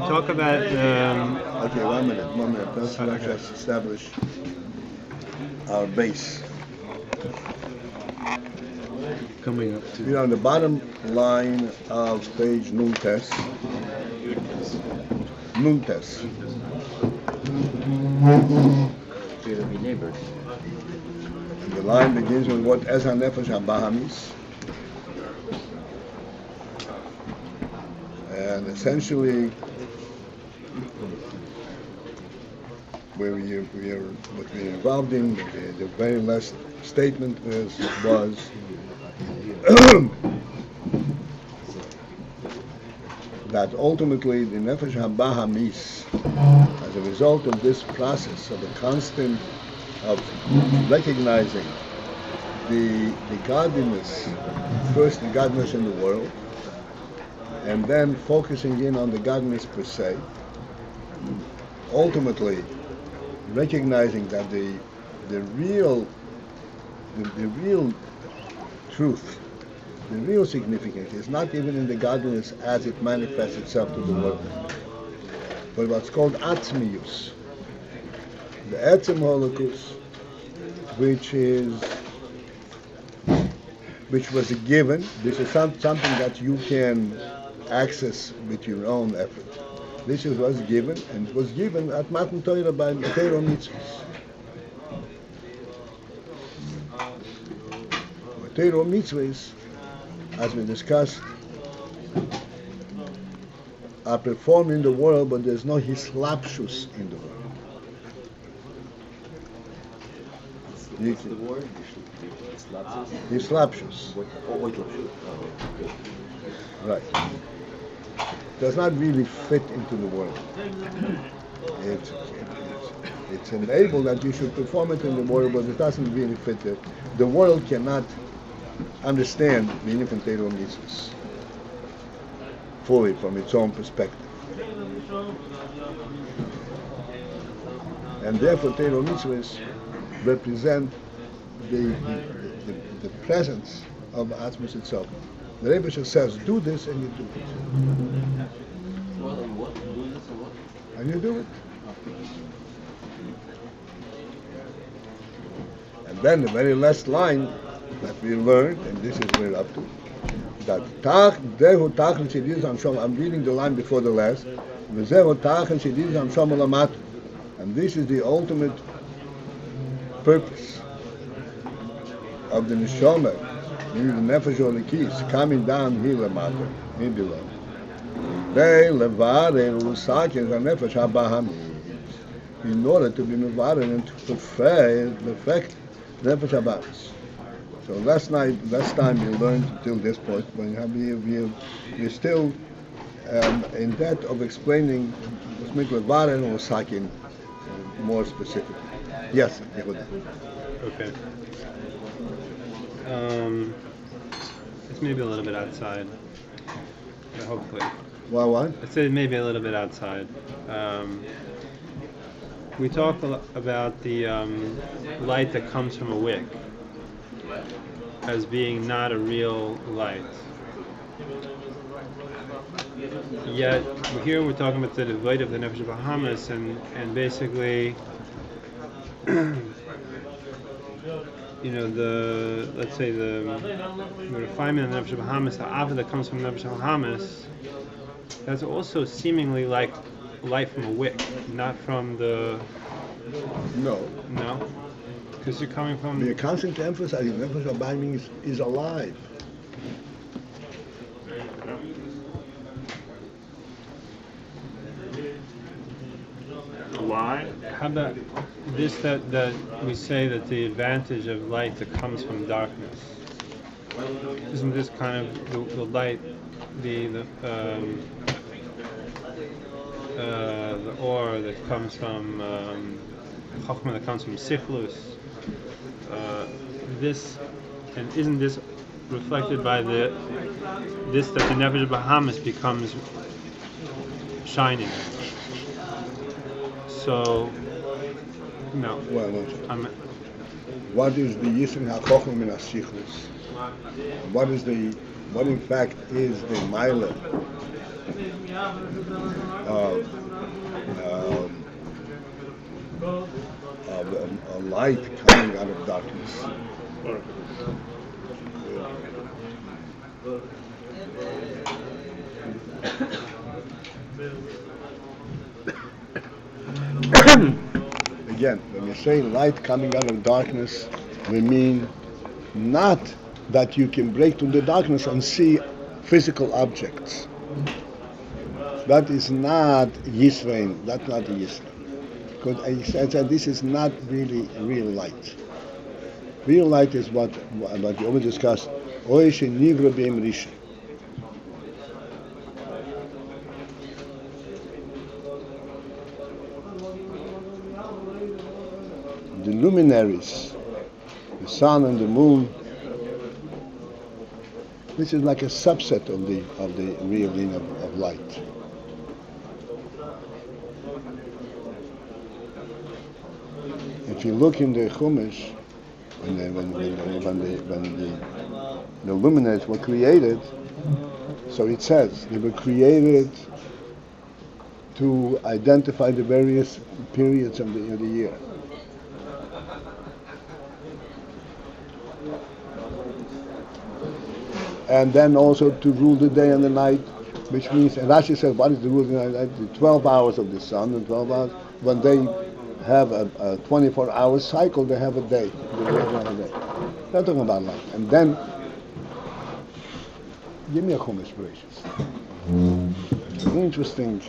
talk about. Okay, 1 minute. Let's just establish our base. Coming up to. We're on the bottom line of page Nuntes. Nuntes. It'll be neighbors. And the line begins with what Ez HaNefesh HaBahamis. And essentially, what we're involved in, the very last statement was that ultimately the Nefesh HaBahamis, as a result of this process of a constant of recognizing the godliness, first the godliness in the world, and then focusing in on the godliness per se, ultimately recognizing that the real truth, the real significance is not even in the godliness as it manifests itself to the world, but what's called atzmius, the etzem holocaust, which was a given. This is something that you can access with your own effort. This was given, and it was given at Matan Torah by Torah mitzvahs. Torah mitzvahs, as we discussed, are performed in the world, but there's no hislapshus in the world. What's the word? Hislapshus. Right. Does not really fit into the world. It's enabled that you should perform it in the world, but it doesn't really fit there. The world cannot understand the infant Torah mitzvahs fully from its own perspective. And therefore Torah mitzvahs represent the presence of Atmos itself. The Rebbe says, do this, and you do it. Well, and what? Do this and what? And you do it. And then the very last line that we learned, and this is where we're up to, that I'm reading the line before the last, and this is the ultimate purpose of the neshama, meaning the nefesh or the keys, coming down here lamata, here below. In order to be mevared and to perfect nefesh habamis. So last time we learned till this point, when we're still in that of explaining what's meant mevared and usakin more specifically. Yes, Yehuda. Okay. It's maybe a little bit outside, but hopefully. Well, what? I'd say maybe a little bit outside. We talk about the light that comes from a wick as being not a real light. Yet here we're talking about the light of the Nefesh Bahamas, and basically, let's say the refinement of Nefesh Bahamas, the Ava that comes from Nefesh Bahamas, that's also seemingly like light from a wick, not from the. No. Because you're coming from. The constant emphasis on Nefesh Bahamas is alive. Why? How about this? That we say that the advantage of light that comes from darkness, isn't this kind of the light, the ore that comes from Chochmah that comes from Sichlus? This, and isn't this reflected by that the Nefesh Bahamas becomes shining? So, no. Well, what is the Yisrin HaChochmah min HaSichlus? What is the what in fact is the mile of, um, a light coming out of darkness. Again, when we say light coming out of darkness, we mean not that you can break through the darkness and see physical objects. That is not Yisrael. That's not Yisrael. Because I said this is not really real light. Real light is what you always discussed. Oy shenivra be'em rishon. The luminaries, the sun and the moon, this is like a subset of the real thing of light. If you look in the Chumash, when the luminaries were created, so it says they were created to identify the various periods of the year. And then also to rule the day and the night, which means, and Rashi says, what is the rule of the night? The 12 hours of the sun and 12 hours. When they have a 24-hour cycle, they have a day. They have a day. They're talking about light. And then, give me a Chumash, gracious. Interesting.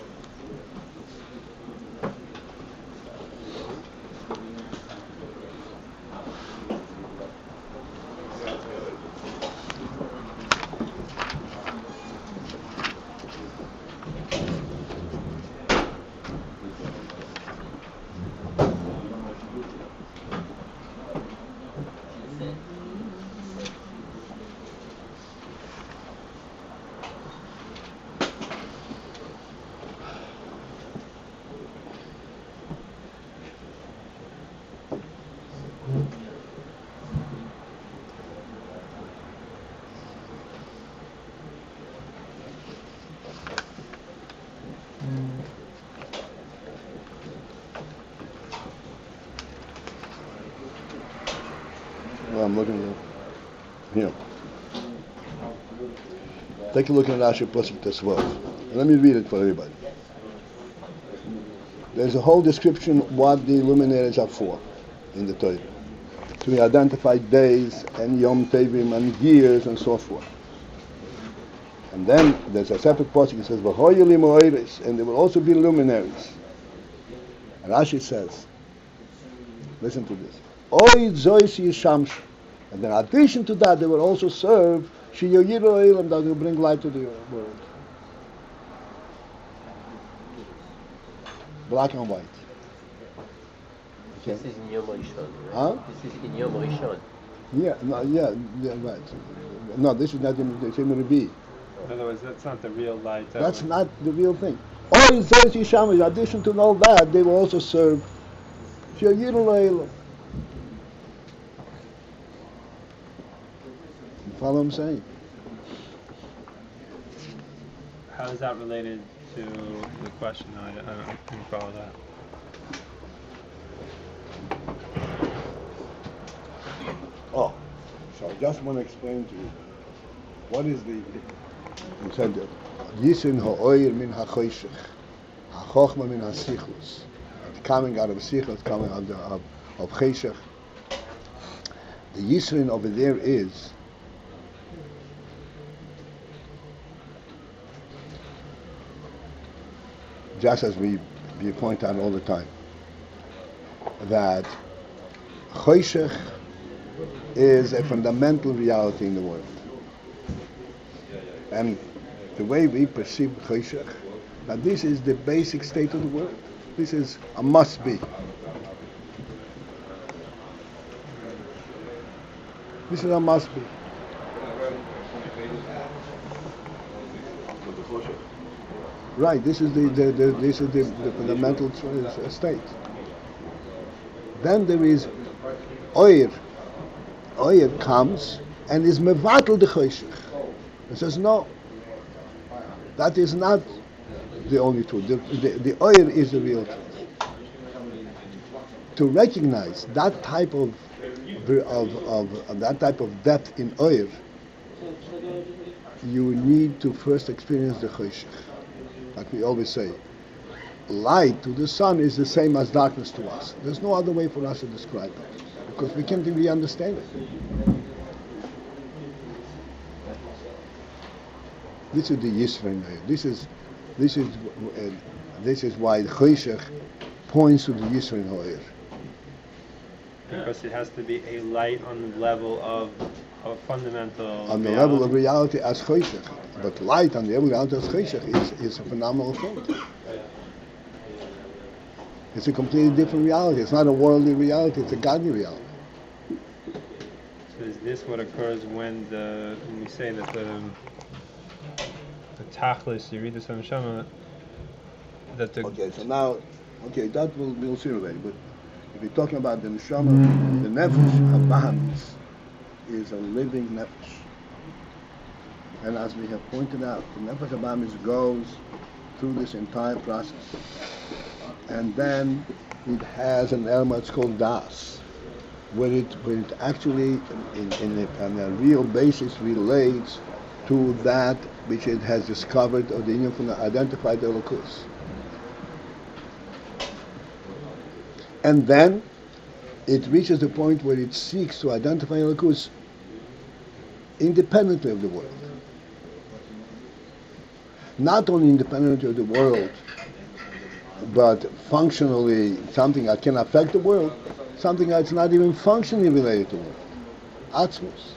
Well, I'm looking at here. Take a look at Rashi Pasuk as well. Let me read it for everybody. There's a whole description what the luminaries are for in the Torah. To identify days and Yom Tevim and years and so forth. And then there's a separate pasuk. It says, "V'hoyeli mo'eres," and there will also be luminaries. And Rashi says, listen to this. Oy zois yishamsh. And in addition to that, they will also serve shiyoyiru olam, that will bring light to the world. Black and white. Okay. This is in Yom Rishon, right? Huh? This is in Yom Rishon. Yeah, right. No, this is not in the Shem Rebi. In other words, that's not the real light. That's not the real thing. Oy zois yishamsh. In addition to all that, they will also serve shiyoyiru olam. Follow what I'm saying? How is that related to the question? I don't follow that. Oh, so I just want to explain to you what is the. You said Yisin ha'oyer min ha'choshech, ha'chochma min ha'sichus. Coming out of sichus, coming out of cheshech. The Yisrin over there is. Just as we point out all the time, that choshech is a fundamental reality in the world. And the way we perceive choshech, that this is the basic state of the world. This is a must-be. This is a must-be. Right, this is the fundamental state. Then there is Oyer. Oyer comes and is mevatel the choshech. He says, no, that is not the only truth. The Iyar is the real truth. To recognize that type of depth in Iyar, you need to first experience the Choshech. Like we always say, light to the sun is the same as darkness to us. There's no other way for us to describe it, because we can't really understand it. This is the Yisrael. This is why the Choshech points to the Yisrael. Because it has to be a light on the level of fundamental on the reality. level of reality as Choshech. But light on the level of reality as Choshech is a phenomenal thing. It's a completely different reality. It's not a worldly reality, it's a godly reality. So is this what occurs when we say that the Tachlis, you read this on Shema, that the... Okay, so now, that we'll see already, but if you're talking about the Neshama, the Nefesh Habahamis is a living Nefesh. And as we have pointed out, the Nefesh Habahamis goes through this entire process. And then it has an element called Das, where it actually, on a real basis, relates to that which it has discovered or the identified Elokus. And then it reaches the point where it seeks to identify Elokus independently of the world. Not only independently of the world, but functionally something that can affect the world, something that's not even functionally related to the world. Atzmos.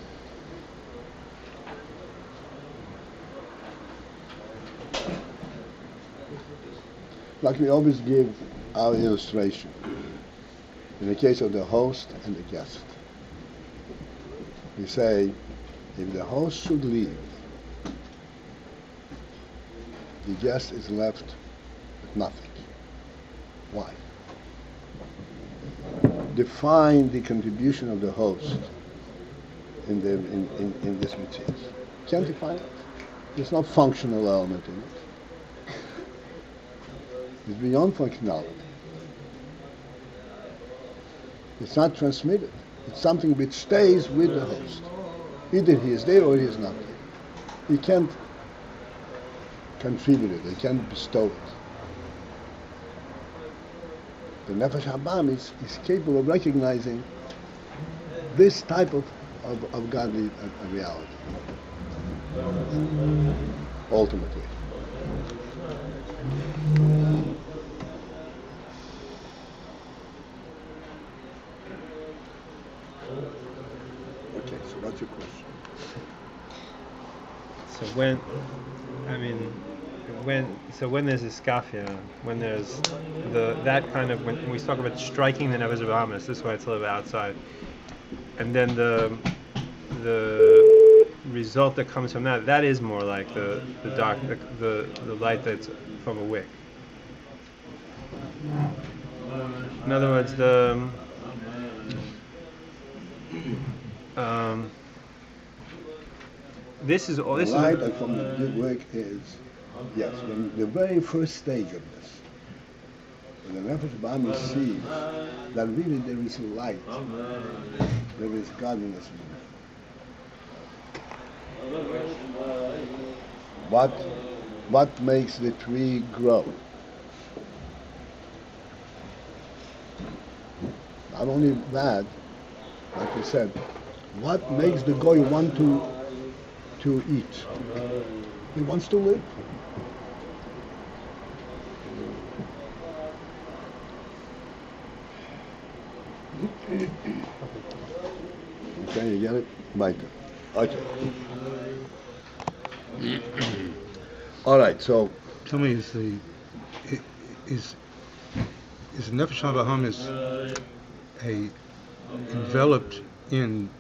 Like we always give our illustration. In the case of the host and the guest, we say, if the host should leave, the guest is left with nothing. Why? Define the contribution of the host in this mitzvah. Can't define it. There's no functional element in it. It's beyond functionality. It's not transmitted. It's something which stays with the host. Either he is there or he is not there. He can't contribute it. He can't bestow it. The Nefesh Habam is capable of recognizing this type of godly reality. Ultimately. Okay, so what's your question? So when there's a skafia, when there's when we talk about striking the Nefesh Bahamas, this is why it's a little bit outside, and then the result that comes from that is more like the dark, the light that's from a wick. In other words, this is all. This the light is from the wick is, yes, when the very first stage of this, when the Nefesh Ba'ami sees that really there is light, there is godliness in it. What makes the tree grow? Not only that, like we said, what makes the goy want to eat? He wants to live. Okay, you get it? Right. Okay. All right, so Tell me, is Nefesh HaBahamis enveloped in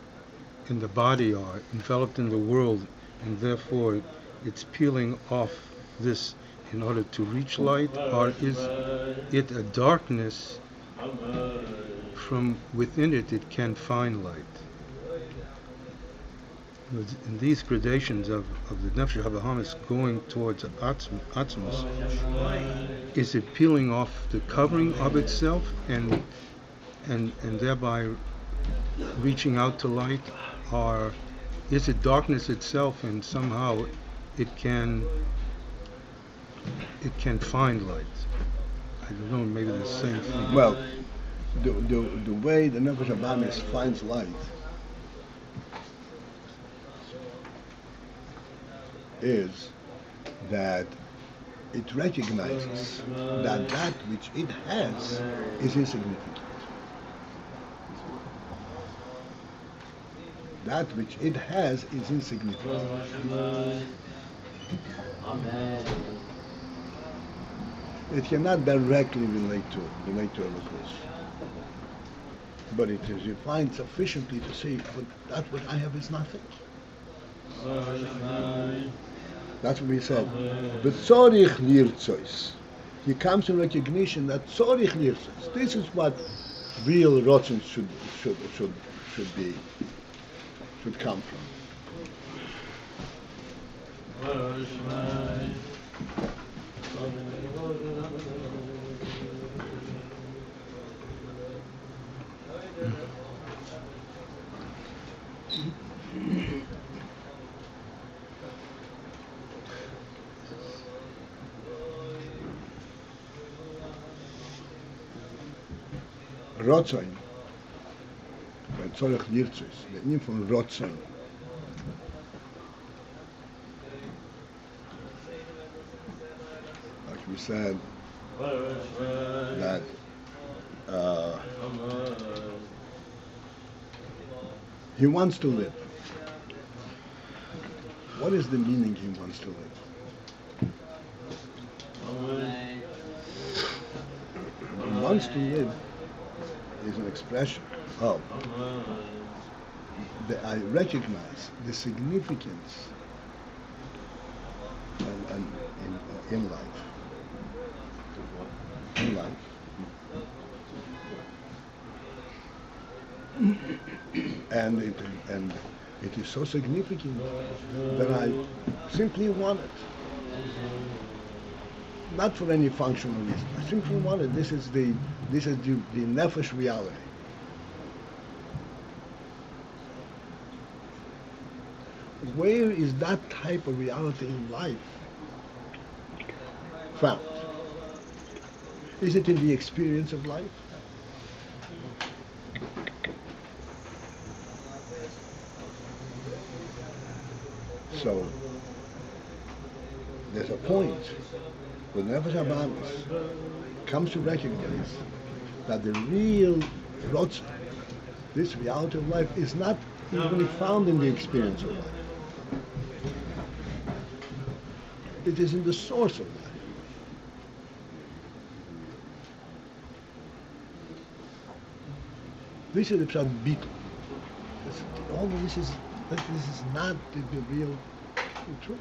the body, or enveloped in the world, and therefore it's peeling off this in order to reach light, or is it a darkness from within it can find light? in these gradations of the Nefesh HaBahamis going towards Atzmos, is it peeling off the covering of itself and thereby reaching out to light, or is it darkness itself and somehow it can find light? I don't know, maybe the same thing. Well, the way the Nefesh HaBahamis finds light is that it recognizes that which it has is insignificant. That which it has is insignificant. It cannot directly relate to Elokus, but it is refined sufficiently to say, but that what I have is nothing. That's what we said. But tzorich lirtzos. He comes to recognition that tzorich lirtzos. This is what real rotzen should come from. Rotzoin, bei Zorech Lirtzos, the name from Rotzoin. Like we said, that he wants to live. What is the meaning he wants to live? He wants to live is an expression of that I recognize the significance in life. In life. And it is so significant that I simply want it. Not for any functional reason. I simply want it. This is the nefesh reality. Where is that type of reality in life found? Is it in the experience of life? So there's a point where the Nefesh HaBahamis comes to recognize that the real Rotz, this reality of life, is not even found in the experience of life. It is in the source of life. This is the Pshat Bittul. All of this is not the real truth.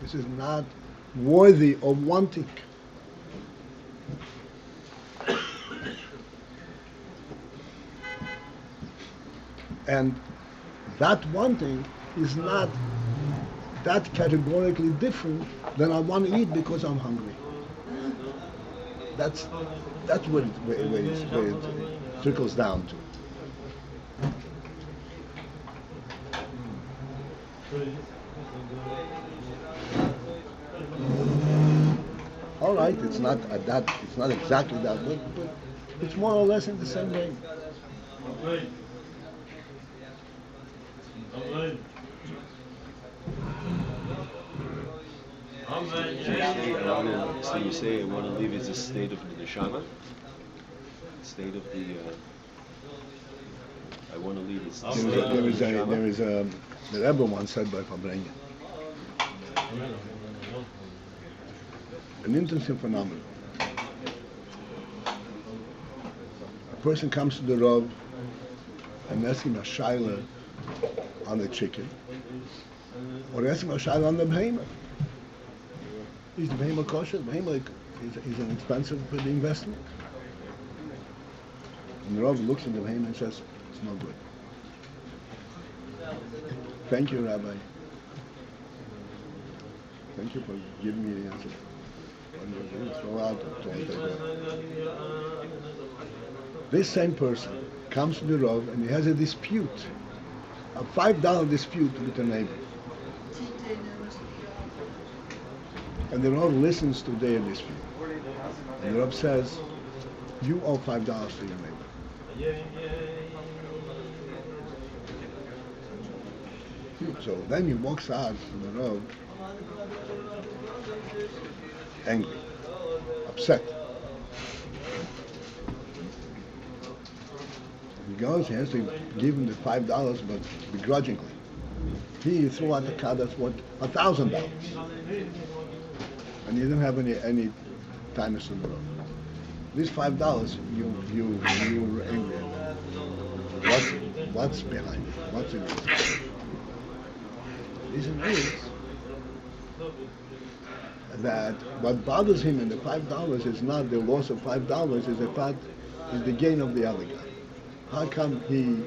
This is not worthy of wanting. And that wanting is not that categorically different than I want to eat because I'm hungry. That's where it trickles down to. All right, it's not exactly that, but it's more or less in the same way. So you say I want to leave is a state of the neshama? State of the I want to leave is the state of the neshama? There is the Rebbe once said by Fabrengen, an interesting phenomenon. A person comes to the Rav and asks him a shaila on the chicken, or asks him a shaila on the behemoth. Is the behemoth kosher? The behemoth is an expensive investment. And the Rav looks at the behemoth and says, it's no good. Thank you, Rabbi. Thank you for giving me the answer. This same person comes to the Rav and he has a dispute, a $5 dispute with a neighbor. And the Rav listens to their dispute. And the Rav says, you owe $5 to your neighbor. So then he walks out from the road angry, upset. He goes, he has to give him the $5, but begrudgingly. He threw out the card that's worth $1,000. And he didn't have any kindness in the road. These $5, you were angry at. What's behind it? What's in it? The reason is that what bothers him in the $5 is not the loss of $5, is the gain of the other guy. How come he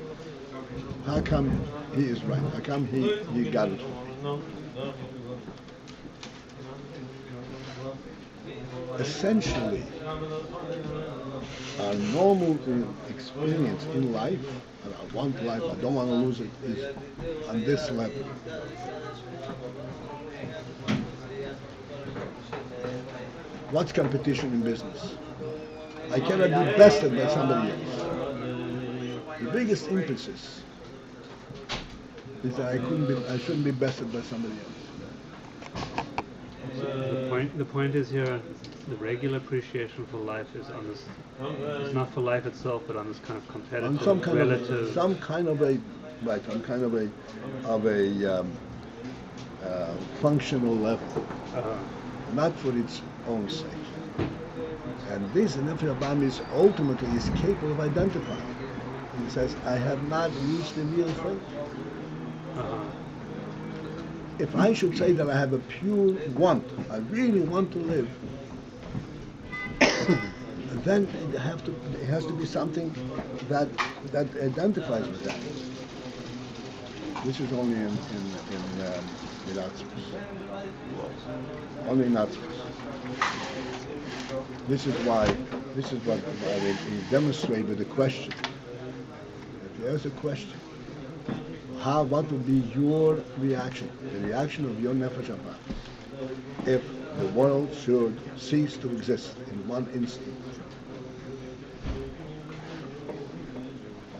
is right? How come he got it? Essentially, our normal experience in life, and I want life, I don't want to lose it, is on this level. What's competition in business? I cannot be bested by somebody else. The biggest emphasis is that I shouldn't be bested by somebody else. The point is here, the regular appreciation for life is on this. It's not for life itself, but on this kind of competitive, On some kind relative. some kind of a functional level, not for its own sake. And this Nefesh Abamis ultimately is capable of identifying. He says, I have not reached the real faith. If I should say that I have a pure want, I really want to live, then it has to be something that identifies with that. Which is only in Atzmos. Only in Atzmos. This is what he demonstrates with the question. If you ask a question, what would be your reaction, the reaction of your Nefesh Abba, if the world should cease to exist in one instant?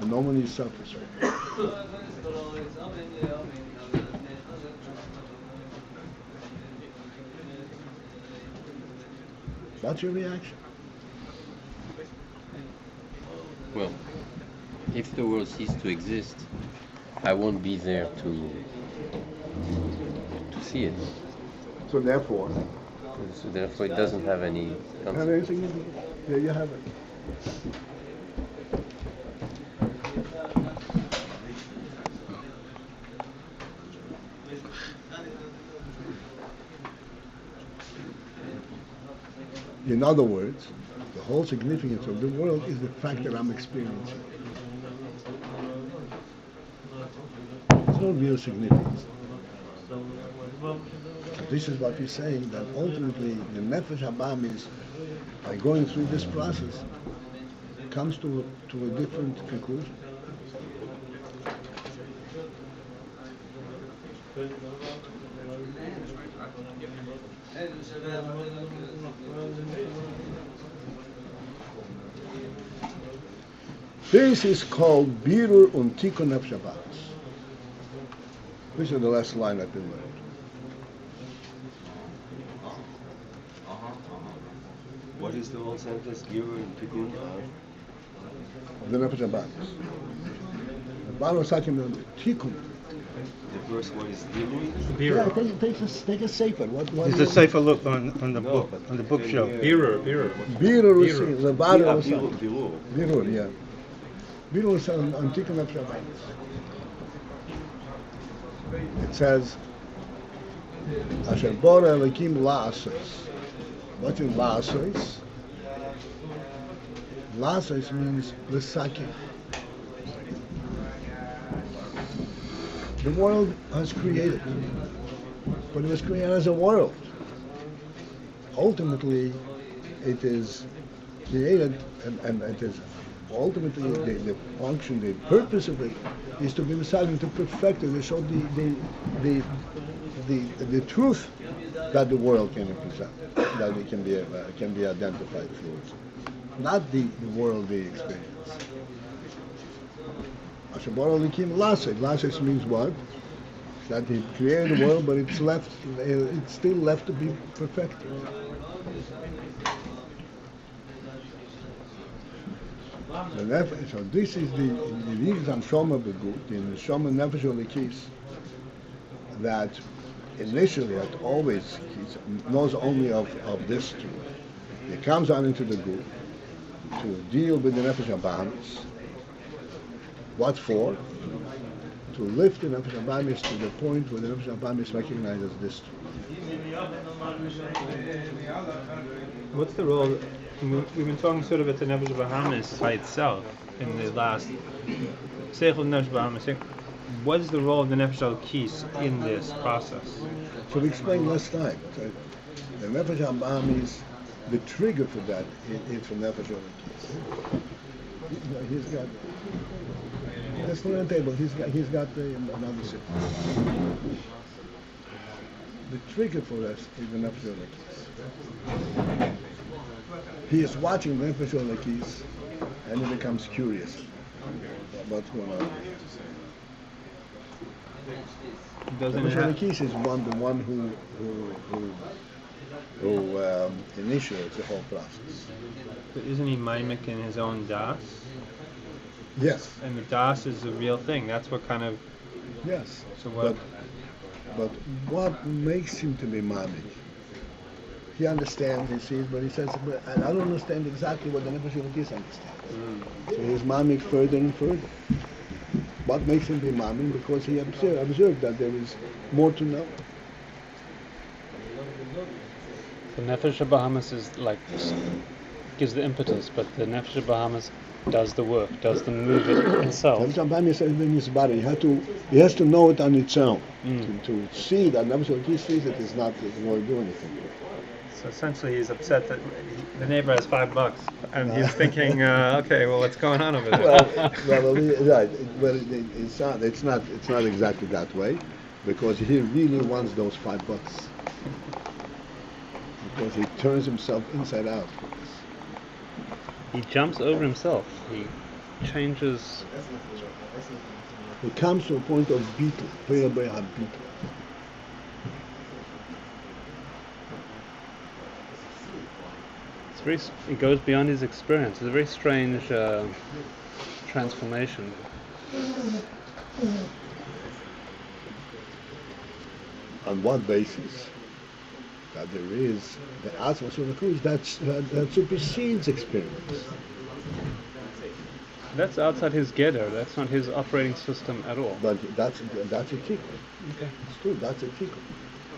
And no one is self-respect. What's your reaction? Well, if the world ceased to exist, I won't be there to see it. So therefore, it doesn't have any consequence. There you have it. In other words, the whole significance of the world is the fact that I'm experiencing. There's no real significance. This is what we're saying, that ultimately the Nefesh Abamis, by going through this process, comes to a different conclusion. This is called Birur und Tikkun Nefesh Abamis. This is the last line I've been learned. What is the whole sentence? Birur and Tikkun? Of the Nefesh Abamis. The Baal was talking about Tikkun. The first one is Birur. Yeah, take a sefer. What It's a safer look on the book, on the bookshelf. Birur. Birur is the Baal was Birur. Birur, yeah. Birur is on Tikkun Nefesh Abamis. It says, Asher Bora Elokim La'asos. What is La'asos? La'asos means L'sakin. The world was created, but it was created as a world. Ultimately, it is created, and it is ultimately the function, the purpose of it is to be Messiah, to perfect it, to show the truth that the world can represent, that it can be identified through, not the worldly experience. Lasek means what? That he created the world, but it's still left to be perfected. So this is the Shoma Begut, the Shoma Nefesh Olikis, that initially, he knows only of this truth. He comes on into the Gut to deal with the Nefesh Abamis. What for? To lift the Nefesh Abamis to the point where the Nefesh Abamis recognizes this truth. What's the role? We've been talking sort of at the Nefesh Bahamis by itself in the last Seichel Nefesh Bahamis. What is the role of the Nefesh Al-Kis in this process? So we explained last time. So the Nefesh Bahamis, the trigger for that is from Nefesh Al-Kis. He's got. Let's look on the table. He's got another sip. The trigger for us is the Nefesh Al-Kis. He is watching the Nefesh Al-Kis, and he becomes curious about what's going on. Nefesh Al-Kis is the one who initiates the whole process. But isn't he mimic in his own das? Yes. And the das is a real thing. That's what kind of. Yes. So what? But what makes him to be mamic? He understands, he sees, but he says, but I don't understand exactly what the Nefesh Al-Kis understands. So he's mamic further and further. What makes him be mamic? Because he observed that there is more to know. The Nefesh Bahamis is like gives the impetus, but the Nefesh Bahamis does the work, does the move itself. Nefesh Bahamis is in his body. He has to know it on its own. To see that Nefesh Al-Kis sees it is not going to do anything. So essentially, he's upset that the neighbor has $5, and he's thinking, okay, well, what's going on over there? Right. Well, it's not exactly that way, because he really wants those $5. Because he turns himself inside out. He jumps over himself. He changes. He comes to a point of beetle, beetle. It goes beyond his experience. It's a very strange transformation. On what basis? That there is the Atmos of the Cruz that supersedes experience. That's outside his ghetto. That's not his operating system at all. But that's a tikkun. Okay. It's true. That's a tikkun.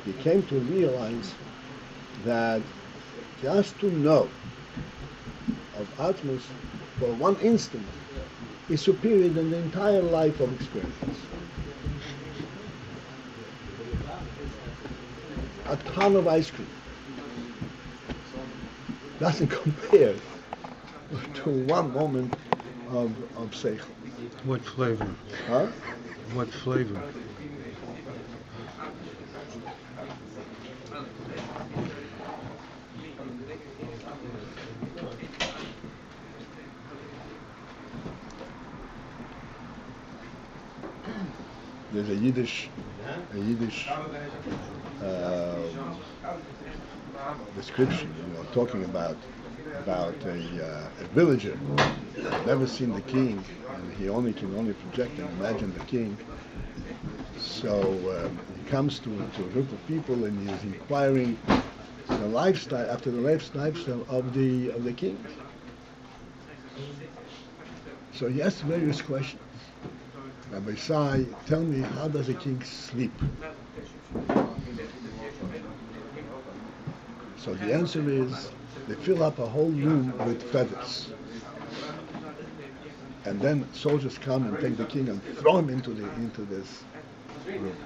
He came to realize that just to know of Atmos for one instant is superior than the entire life of experience. A ton of ice cream doesn't compare to one moment of seichel. What flavor? Huh? What flavor? There's a Yiddish description, talking about a villager never seen the king, and he can only project and imagine the king. So he comes to a group of people and he's inquiring the lifestyle of the king. So he asks various questions. Rabbi Sai, tell me, how does a king sleep? So the answer is, they fill up a whole room with feathers. And then soldiers come and take the king and throw him into this room.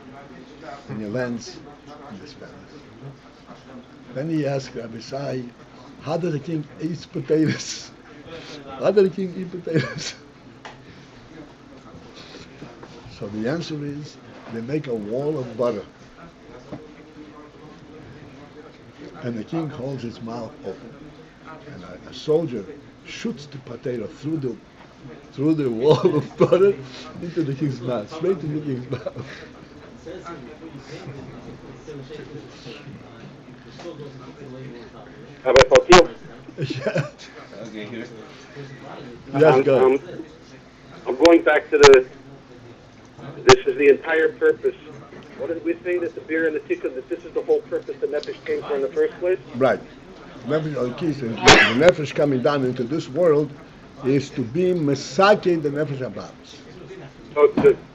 And he lands in this palace. Then he asks Rabbi Sai, how did the king eat potatoes? How did the king eat potatoes? So the answer is, they make a wall of butter. And the king holds his mouth open. And a soldier shoots the potato through the wall of butter into the king's mouth, straight into the king's mouth. Rabbi Paltiel? Yeah. Okay, here. Yes, go. I'm going back to this is the entire purpose. What did we say that the beer and the tikkun, that this is the whole purpose the nefesh came for in the first place? Right. The nefesh coming down into this world is to be mesake the nefesh abams. So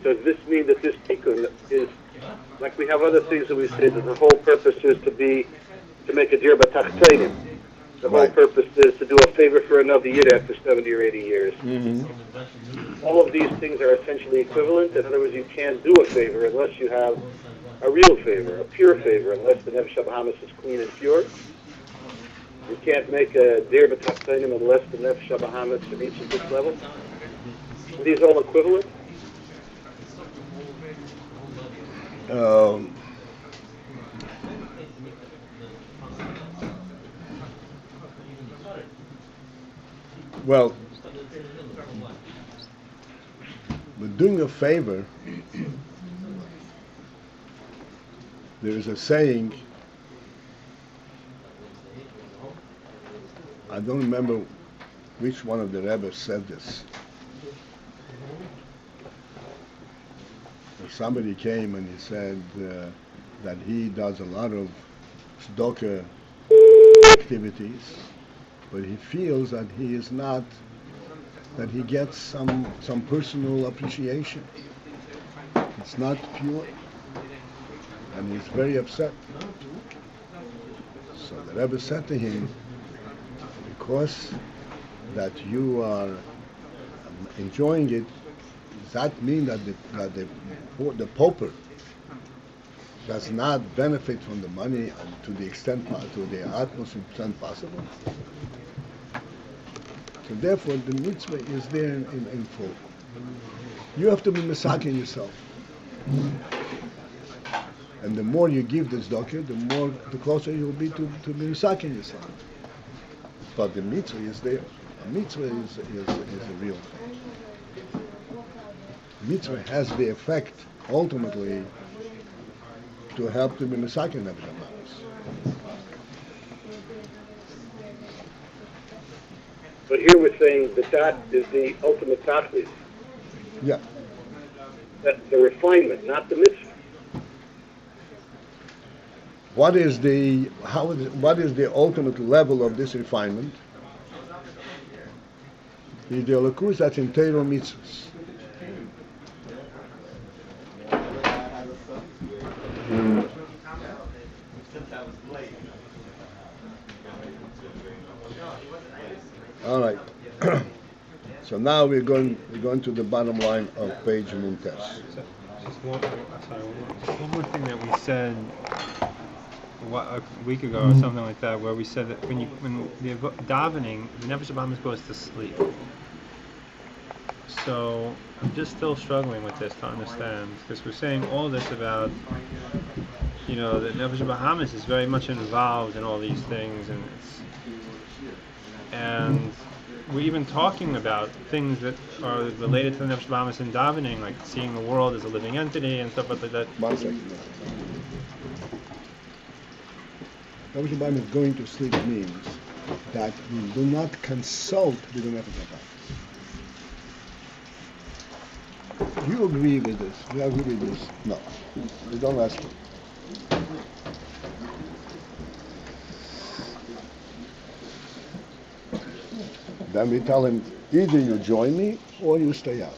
does this mean that this tikkun is, like we have other things that we say, that the whole purpose is to make a dir b'tachtonim? The whole Right. purpose is to do a favor for another yid after 70 or 80 years. Mm-hmm. All of these things are essentially equivalent. In other words, you can't do a favor unless you have a real favor, a pure favor, unless the nefesh habahamis is clean and pure. You can't make a dir b'tachtonim unless the nefesh habahamis reaches this level. Are these all equivalent? Well, but doing a favor, there is a saying, I don't remember which one of the Rebbes said this. Somebody came and he said that he does a lot of tzedakah activities, but he feels that he is not, that he gets some personal appreciation. It's not pure, and he's very upset. So the Rebbe said to him, because that you are enjoying it, does that mean that the pauper does not benefit from the money to the utmost extent possible? So therefore, the mitzvah is there in full. You have to be mesakin yourself, and the more you give this tzedakah, the closer you will be to be mesakin yourself. But the mitzvah is there. A mitzvah is a real thing. Mitzvah has the effect, ultimately, to help to be mesakin nefesh habahamis. But here we're saying that is the ultimate tachlis. Yeah. That's the refinement, not the mitzvah. What is the ultimate level of this refinement? Is the elokus that's in Torah mitzvahs. All right. So now we're going to the bottom line of page Muntes. Just one more thing that we said a week ago or something like that, where we said that when the davening, the nefesh habahamis goes to sleep. So I'm just still struggling with this to understand, because we're saying all this about, that nefesh habahamis is very much involved in all these things, and we're even talking about things that are related to the nefesh habahamis in davening, like seeing the world as a living entity and stuff like that. 1 second. Nefesh habahamis going to sleep means that you do not consult with the nefesh habahamis. Do you agree with this? Do you agree with this? No. You don't ask me. Then we tell him, either you join me or you stay out.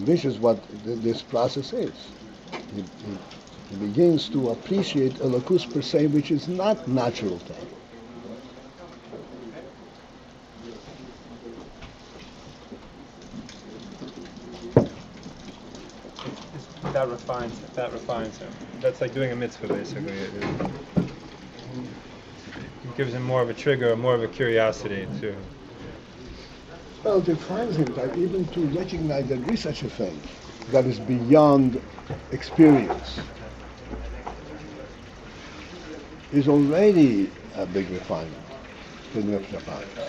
This is what this process is. He begins to appreciate elokus per se, which is not natural to him. that refines him. That's like doing a mitzvah, basically. It gives him more of a trigger, more of a curiosity to. Well, it defines him that even to recognize that there is such a thing that is beyond experience is already a big refinement to the Nefesh HaBahamis.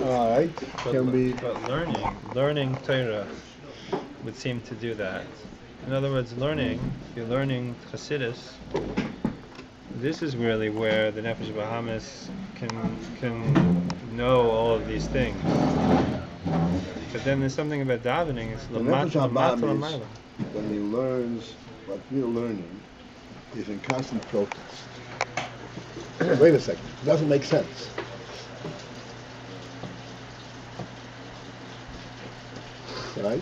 All right, But learning Torah would seem to do that. In other words, if you're learning Chassidus, this is really where the Nefesh Bahamis can know all of these things. But then there's something about davening. It's the Nefesh HaBahamis, when he learns what we're learning, is in constant protest. Wait a second, it doesn't make sense. Right?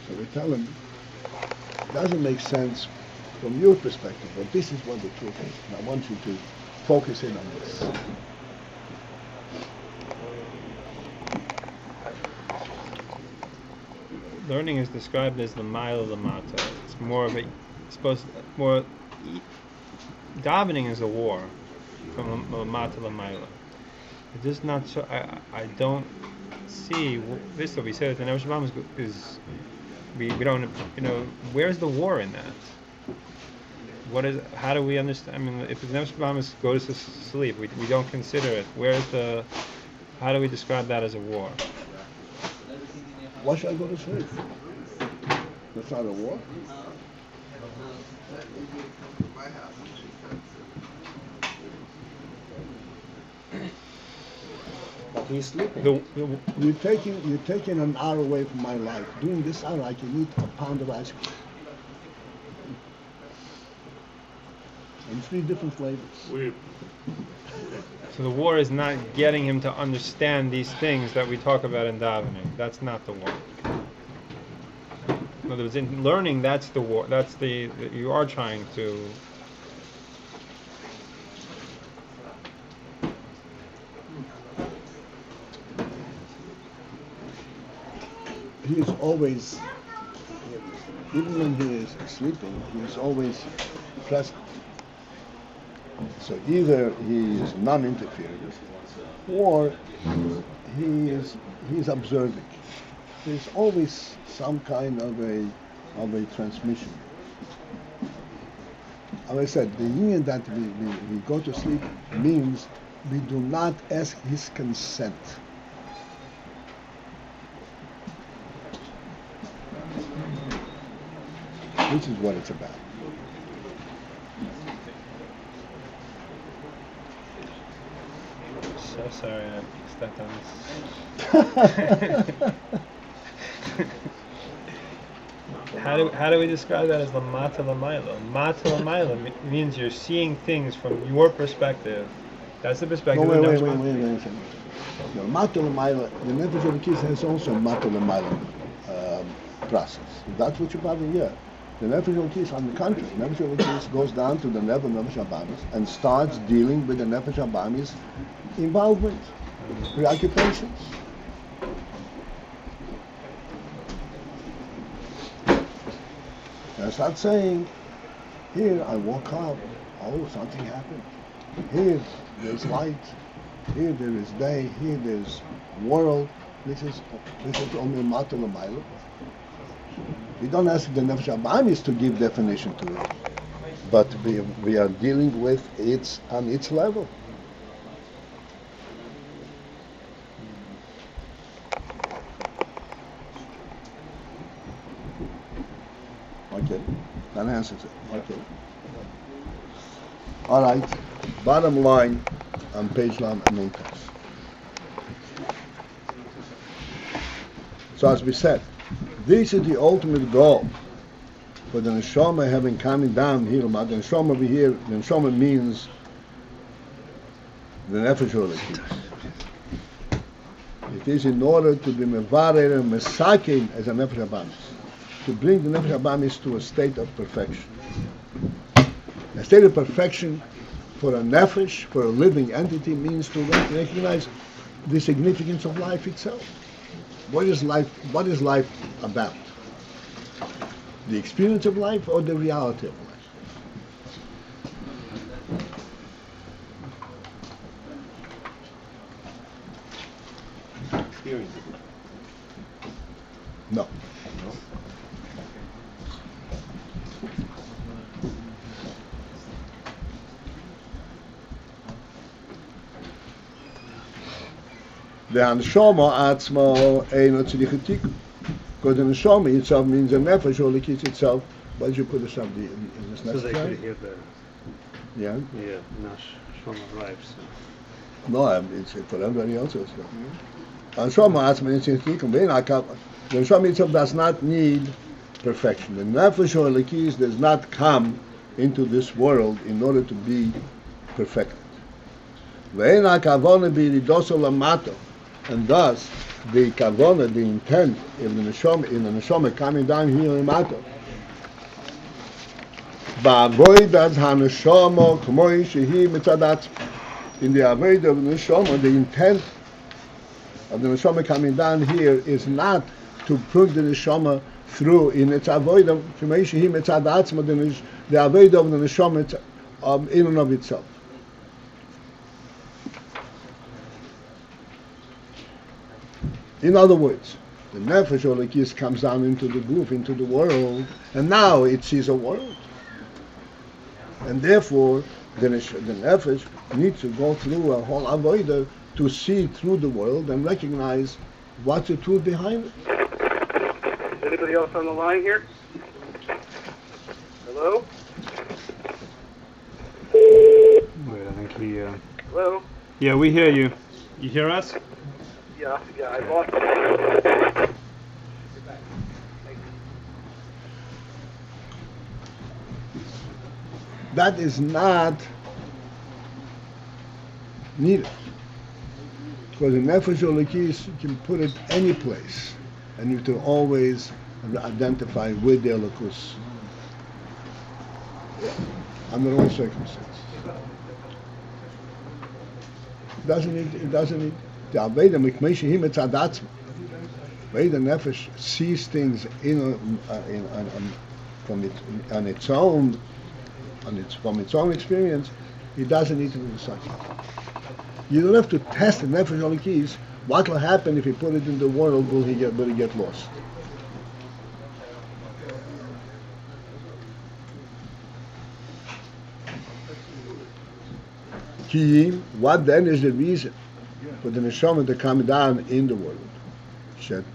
So we tell him, it doesn't make sense from your perspective, but this is what the truth is. And I want you to focus in on this. Learning is described as the mile lamata. It's more of a davening is a war from lamata lamila. It does not show. I don't see this. What we said that the Nefesh Bahamis is. We don't. Where's the war in that? What is? How do we understand? I mean, if the Nefesh Bahamis goes to sleep, we don't consider it. Where's the? How do we describe that as a war? Why should I go to sleep? That's not a war. But he's sleeping. You're taking an hour away from my life. During this hour, I can eat a pound of ice cream. In 3 different flavors. So the war is not getting him to understand these things that we talk about in davening. That's not the war. In other words, in learning, that's the war. That's you are trying to. He is always, even when he is sleeping, he is always present. So either he is non-interfering, or he is observing. There's always some kind of a transmission. As I said, the union that we go to sleep means we do not ask his consent. This is what it's about. So sorry I stepped on this. How do we describe that as the mata l'mayla? Mata l'mayla means you're seeing things from your perspective. That's the perspective. No, wait a second. No, mata l'mayla, the Nefesh Elokis has also a mata l'mayla process. That's what you're probably here. The Nefesh Elokis, on the contrary, Nefesh Elokis goes down to the level of Nefesh HaBahamis and starts dealing with the Nefesh HaBahamis involvement, preoccupations. I start saying, here I woke up, oh, something happened. Here there's light, here there is day, here there's world. This is only mata l'mayla. We don't ask the Nefesh HaBahamis to give definition to it, but we are dealing with it on its level. Okay, that answers it. Okay. All right. Bottom line on page Nuntas. So as we said, this is the ultimate goal for the neshama having coming down here. The neshama over here, the neshama means the nefesh holokis. It is in order to be mevarer and mesakin as a nefesh habamis, to bring the nefesh habamis to a state of perfection. A state of perfection for a nefesh, for a living entity, means to recognize the significance of life itself. What is life about? The experience of life or the reality of life? Experience. No. The Hanshama Atzmo Eino Tzedich Tikkun. Because the Neshama itself means the nefesh or the kiss itself. Why did you put this up? Is this So they necessary? could hear better. Yeah. Yeah, Nash Shlomo life. So. No, it's for everybody else. It's not. Hanshama Atzmo Eino Tzedich Tikkun. The Neshama itself does not need perfection. The nefesh or the kiss does not come into this world in order to be perfected. Ve'ena kavona b'iridoso lamato. And thus, the kavona, the intent in the neshama coming down here in mato. Ba'avoidat haneshama k'moi shehi mitzad atzma. In the avodah of the neshama, the intent of the neshama coming down here is not to put the neshama through in its avodah k'moi shehi mitzad atzma, the avodah of the neshama in and of itself. In other words, the nefesh or the kiss comes down into the group, into the world, and now it sees a world. And therefore, the nefesh needs to go through a whole avodah to see through the world and recognize what's the truth behind it. Is anybody else on the line here? Hello? Wait, I think he. Hello? Yeah, we hear you. You hear us? Yeah, I lost it. That is not needed. Because the nefesh or the kiss, you can put it any place, and you can always identify with the elokus under all circumstances. It doesn't need. The Aveda Mikmeishi Him Etzad Atzma. The nefesh sees things from its own experience. It doesn't need to be decided. You don't have to test the nefesh on the keys. What will happen if you put it in the world? Will he get lost? What then is the reason for the neshama to come down in the world? That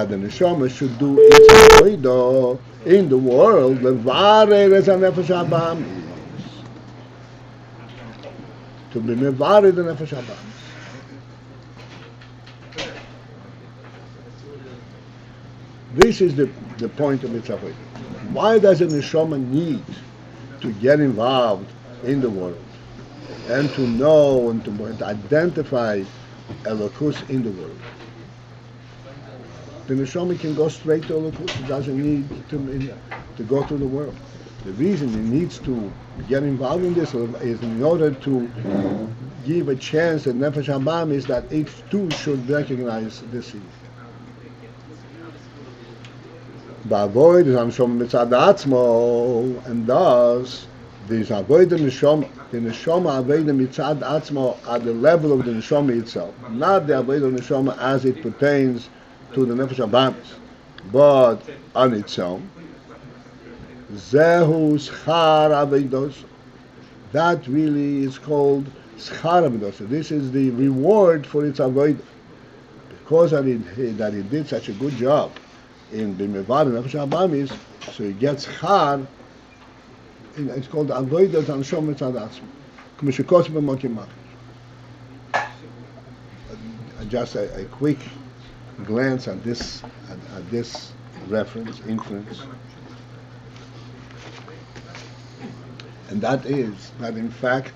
the neshama should do its avodah in the world. To be mevared the nefesh habamis. This is the point of its avodah. Why does the neshama need to get involved in the world and to know and to identify elokus in the world? The neshama can go straight to elokus. It doesn't need to go through the world. The reason it needs to get involved in this is in order to give a chance that nefesh habamis that it too should recognize this. Ba'avoid is Hanshama mitzad atzmo, and thus this avoid the neshama avoid mitzad atzmo at the level of the neshama itself, not the avoid of neshama as it pertains to the nefesh habamis, but on its own. Zehu schar avodos. That really is called schar avodos. This is the reward for its avoid, because that it did such a good job in Bimevar and Nefesh Habamis, so it gets schar. It's called avodas Hanshama mitzad atzmo. K'mishikos b'mokim machir. Just a quick glance at this reference, inference. And that is that in fact,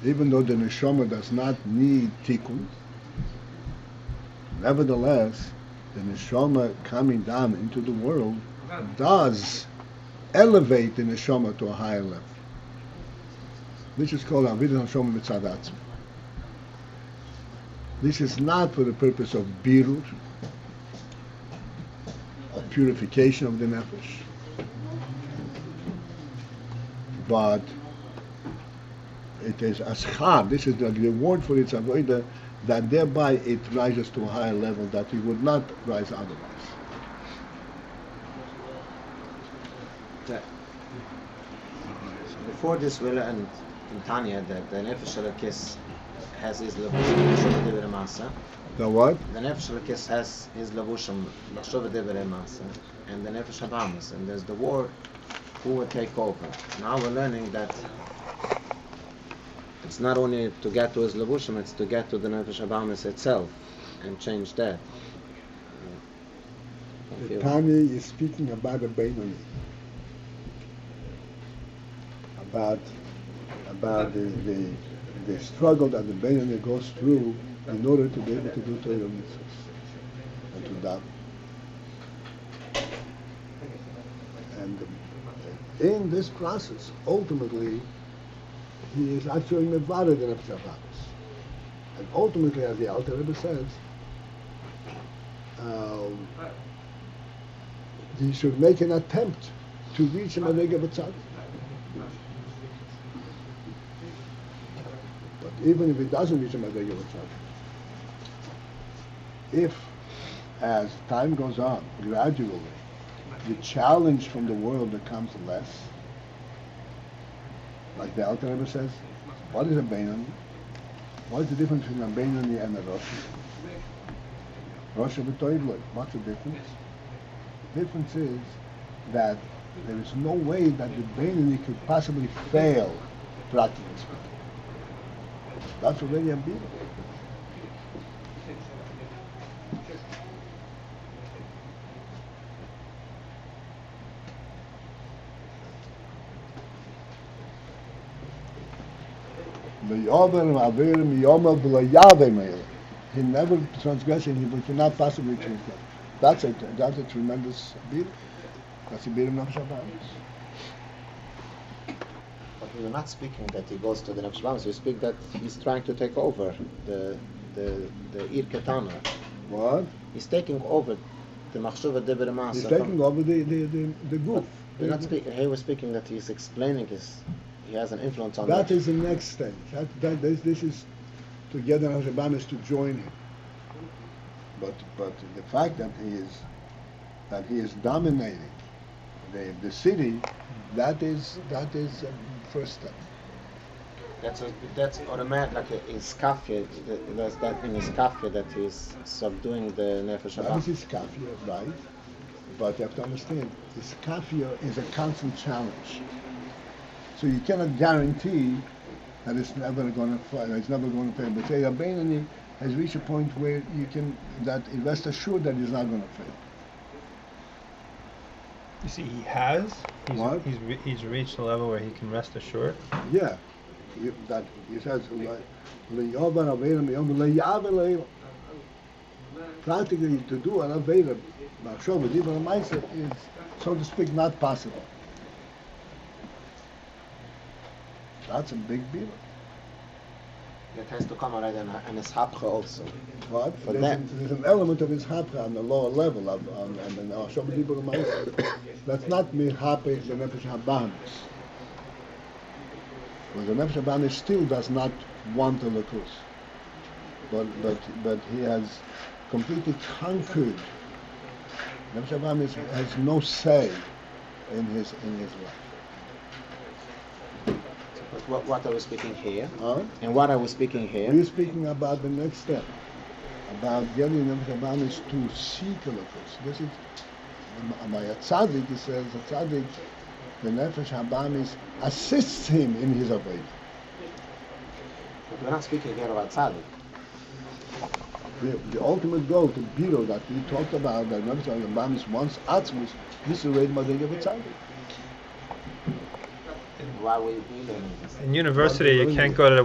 even though the neshama does not need tikkun, nevertheless, the neshama coming down into the world does elevate the neshama to a higher level, which is called Avodas Neshama Mitzad Atzma. This is not for the purpose of birur, of purification of the nefesh, but it is ashar. This is the reward for its avodah, that thereby it rises to a higher level that it would not rise otherwise. Before this, we learned in Tanya that the Nefesh Elokis has his Lavushim Divrei Masa. The what? The Nefesh Elokis has his Lavushim Divrei Masa, and the Nefesh Habamas, and there's the war who will take over. Now we're learning that it's not only to get to his Lavushim, it's to get to the Nefesh Habamas itself and change that. The Tanya is speaking about a Beinoni, about the struggle that the Beinoni goes through in order to be able to do Torah mitzvahs and to daven. And in this process, ultimately, he is actually mevared the Nefesh Habamas. And ultimately, as the Alter Rebbe says, he should make an attempt to reach a Madrega B'Tzadik. But even if he doesn't reach a Madrega B'Tzadik, if, as time goes on, gradually, the challenge from the world becomes less, like the Alter Rebbe says, what is a Beinoni? What is the difference between a Beinoni and a Rosh? Rosh V'Toivloi, what's the difference? The difference is that there is no way that the Beinoni could possibly fail, practically speaking. That's already a beat. He never transgressed, and he cannot possibly transgress. That's a tremendous beat. That's a beat of Nefesh Habamas. But we're not speaking that he goes to the Nefesh Habamas. We speak that he's trying to take over the Ir Ketana. What? He's taking over the Machshava Divrei Masa. He's taking over the goof. We're not speaking. He was speaking that he's explaining he has an influence on that. That is the next stage. This is to get the Nefesh Habamas to join him. But the fact that he is dominating the city, that is first step. That's automatic, like in Skafia. There's that in Skafia that he's subduing the Nefesh Habamas. That is Skafia, right? But you have to understand, Skafia is a constant challenge. So you cannot guarantee that it's never going to fail. It's never going to fail. But say a Beinoni has reached a point where you can rest assured that he's not going to fail. You see, he has. What? He's reached a level where he can rest assured. Yeah, that he says. Practically, to do an aveda, even a mindset, is, so to speak, not possible. That's a big deal. It has to come already and his hapcha also. What? There's an element of his hapcha on the lower level, that's not mihapech the Nefesh Habamas. Because the Nefesh Habamas still does not want the lakus. But he has completely conquered. Nefesh Habamas has no say in his life. What are we speaking here? Huh? And what are we speaking here? We're speaking about the next step, about getting Nefesh Habamas to seek a lakus. This is by a tzaddik. He says a tzaddik, the Nefesh Habamas assists him in his avodah. But we're not speaking here about tzaddik. The ultimate goal, the biro that we talked about, that Nefesh Habamas wants atzmus, this is already madrega of a tzaddik. why we learning this? In university, you can't go to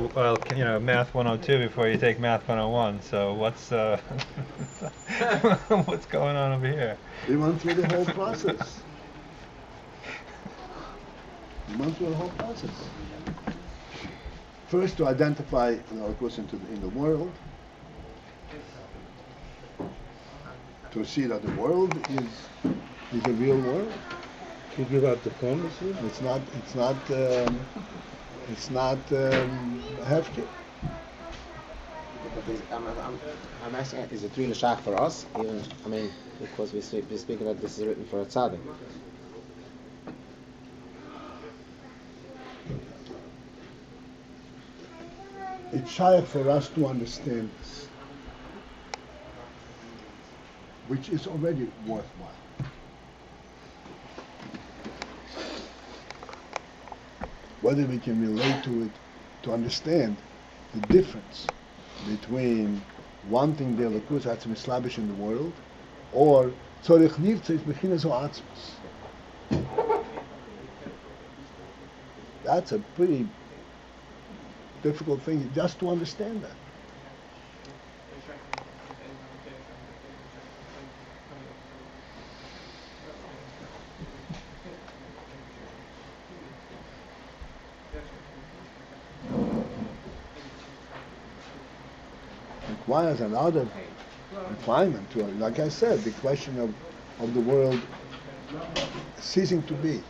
Math 102 before you take Math 101. So what's what's going on over here? We went through the whole process. We went through the whole process. First, to identify of course, in the world, to see that the world is a real world. You give out diplomas here? It's not hefty. But I'm asking, is it really shach for us? Even, I mean, because we're speaking that this is written for a tzaddik. It's shy for us to understand this, which is already worthwhile. Whether we can relate to it, to understand the difference between wanting the Elokus Atzmi Slavish in the world, or Tzorich Nirtzeh Bechinas Atzmos. That's a pretty difficult thing just to understand that. Requires another refinement to it. Like I said, the question of the world ceasing to be.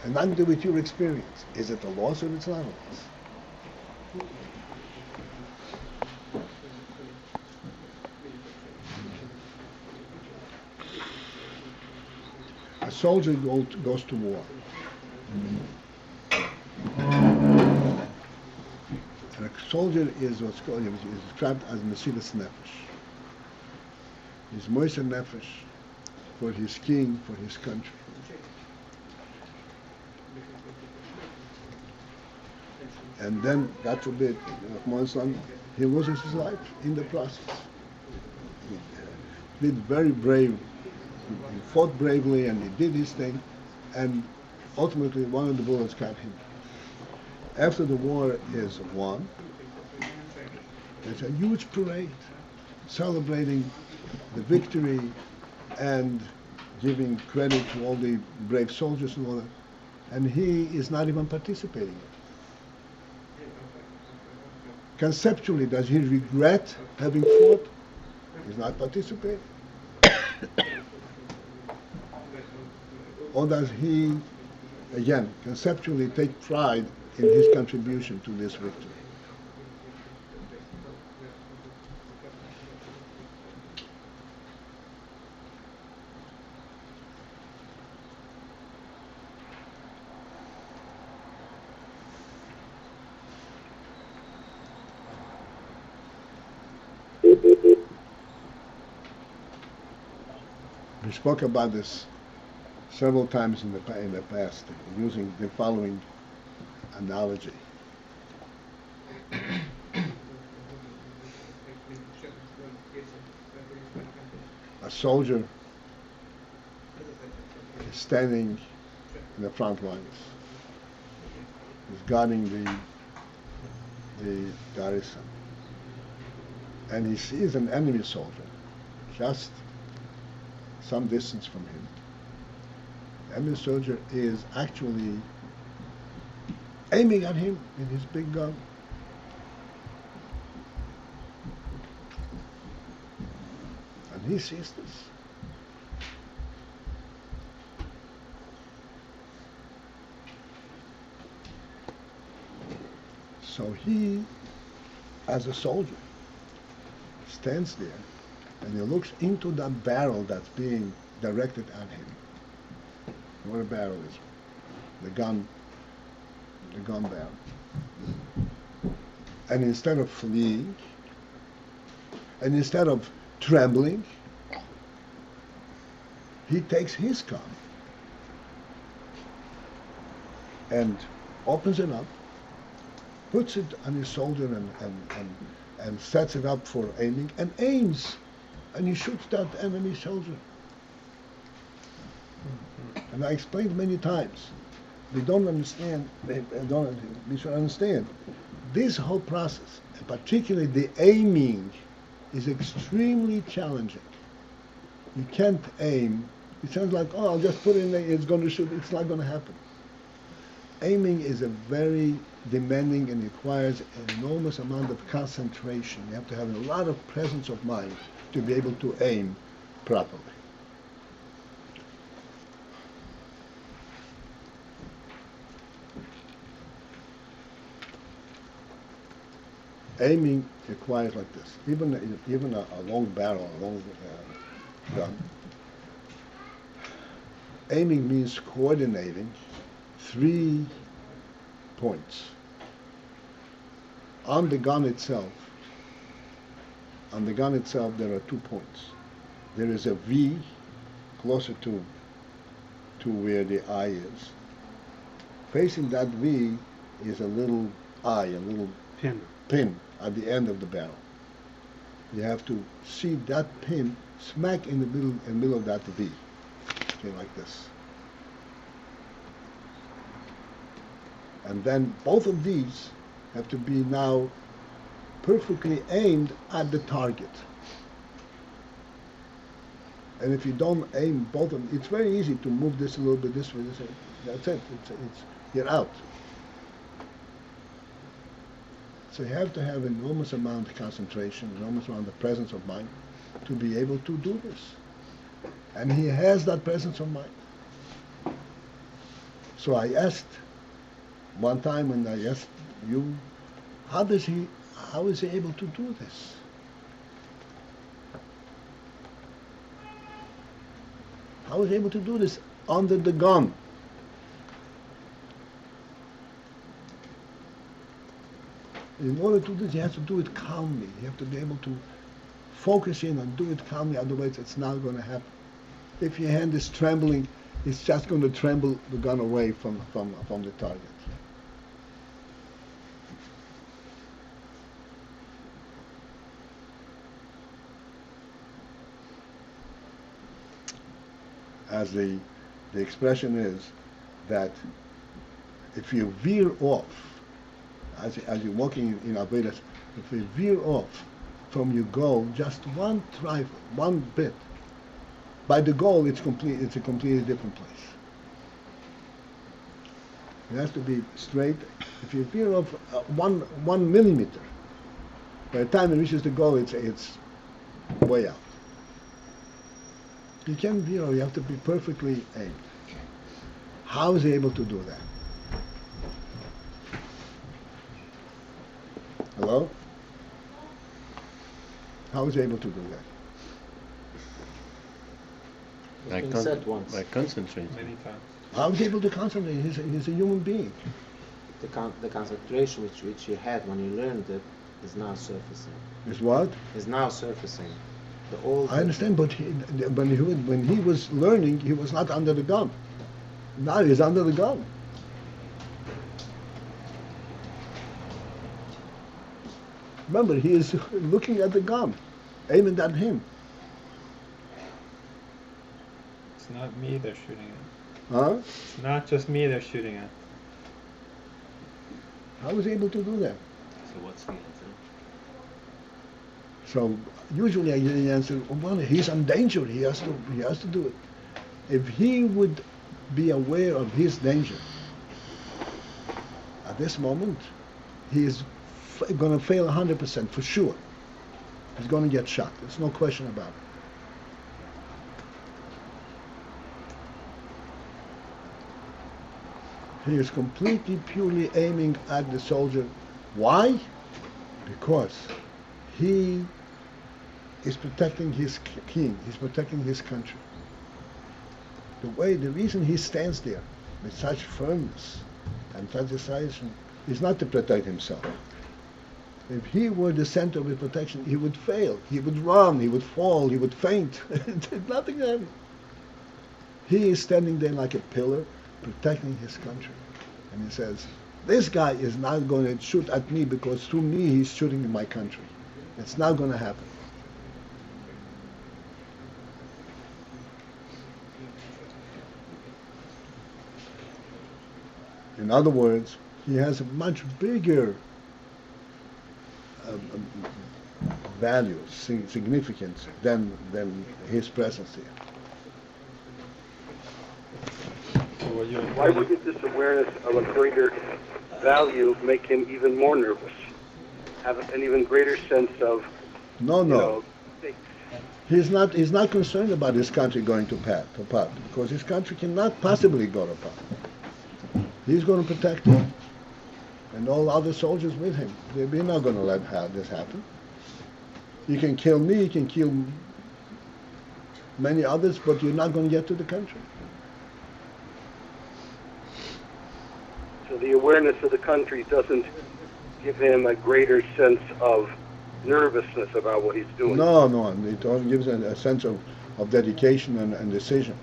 And nothing to do with your experience. Is it a loss or it's not a loss? A soldier goes to war. And a soldier is what's called, is described as Mesilas Nefesh. He's Moiser Nefesh for his king, for his country. And then, God forbid, he loses his life in the process. He did very brave. He fought bravely and he did his thing, and ultimately one of the bullets got him. After the war is won, there's a huge parade celebrating the victory and giving credit to all the brave soldiers and all that. And he is not even participating in it. Conceptually, does he regret having fought? He's not participating. Or does he, again, conceptually take pride in his contribution to this victory? We spoke about this several times in the past, using the following analogy. A soldier is standing in the front lines. He's guarding the garrison. And he sees an enemy soldier just some distance from him. The enemy soldier is actually aiming at him with his big gun. And he sees this. So he, as a soldier, stands there and he looks into that barrel that's being directed at him. What a barrel is. The gun barrel. And instead of fleeing, and instead of trembling, he takes his gun and opens it up, puts it on his shoulder and sets it up for aiming, and aims, and he shoots that enemy soldier. And I explained many times we don't understand, we should understand, this whole process, and particularly the aiming, is extremely challenging. You can't aim. It sounds like, oh, I'll just put it in there, it's going to shoot. It's not going to happen. Aiming is a very demanding and requires an enormous amount of concentration. You have to have a lot of presence of mind to be able to aim properly. Aiming requires like this. Even a long barrel, a long gun. Aiming means coordinating 3 points. On the gun itself, there are 2 points. There is a V closer to where the eye is. Facing that V is a little eye, a little pin at the end of the barrel. You have to see that pin smack in the middle of that V. Okay, like this. And then both of these have to be now perfectly aimed at the target. And if you don't aim both of them, it's very easy to move this a little bit this way. That's it. You're out. So you have to have an enormous amount of concentration, enormous amount of presence of mind to be able to do this. And he has that presence of mind. So I asked one time when I asked you, how is he able to do this? How is he able to do this under the gun? In order to do this, you have to do it calmly. You have to be able to focus in and do it calmly, otherwise it's not going to happen. If your hand is trembling, it's just going to tremble the gun away from the target. As the expression is, that if you veer off, as you're walking in Avodas, if you veer off from your goal just one trifle, one bit, by the goal it's a completely different place. It has to be straight. If you veer off 1 millimeter, by the time it reaches the goal, it's way out. You can't veer off, you have to be perfectly aimed. How is he able to do that? Hello? How is he able to do that? By concentrating. Many times. How is he able to concentrate? He's a human being. The concentration which you had when you learned it is now surfacing. Is what? Is now surfacing. I understand, but when he was learning, he was not under the gun. Now he's under the gun. Remember, he is looking at the gun, aiming at him. It's not me they're shooting at. Huh? It's not just me they're shooting at. How was he able to do that? So what's the answer? So usually I get the answer, well, he's in danger. He has to do it. If he would be aware of his danger at this moment, he is going to fail 100% for sure. He's going to get shot. There's no question about it. He is completely, purely aiming at the soldier. Why? Because he is protecting his king. He's protecting his country. The reason he stands there with such firmness and such decision is not to protect himself. If he were the center of his protection, he would fail. He would run. He would fall. He would faint. Nothing happened. He is standing there like a pillar, protecting his country. And he says, this guy is not going to shoot at me because through me he's shooting in my country. It's not going to happen. In other words, he has a much bigger value, significance than his presence here. Why wouldn't this awareness of a greater value make him even more nervous? Have an even greater sense of, No. He's not concerned about his country going to pot, because his country cannot possibly go to pot. He's going to protect it. And all other soldiers with him. We're not going to let this happen. You can kill me, you can kill many others, but you're not going to get to the country. So the awareness of the country doesn't give him a greater sense of nervousness about what he's doing. No, it only gives a sense of dedication and decision.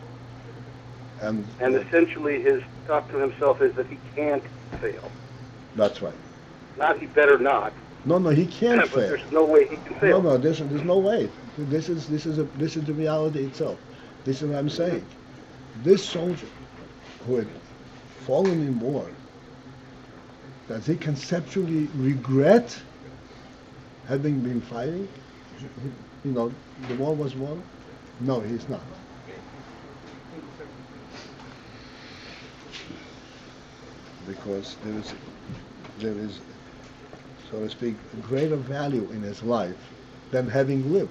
And essentially his talk to himself is that he can't fail. That's right. Not he better not. No, he can't but fail. There's no way he can fail. No, there's no way. This is the reality itself. This is what I'm saying. This soldier who had fallen in war, does he conceptually regret having been fighting? The war was won? No, he's not. Because there is, so to speak, a greater value in his life than having lived.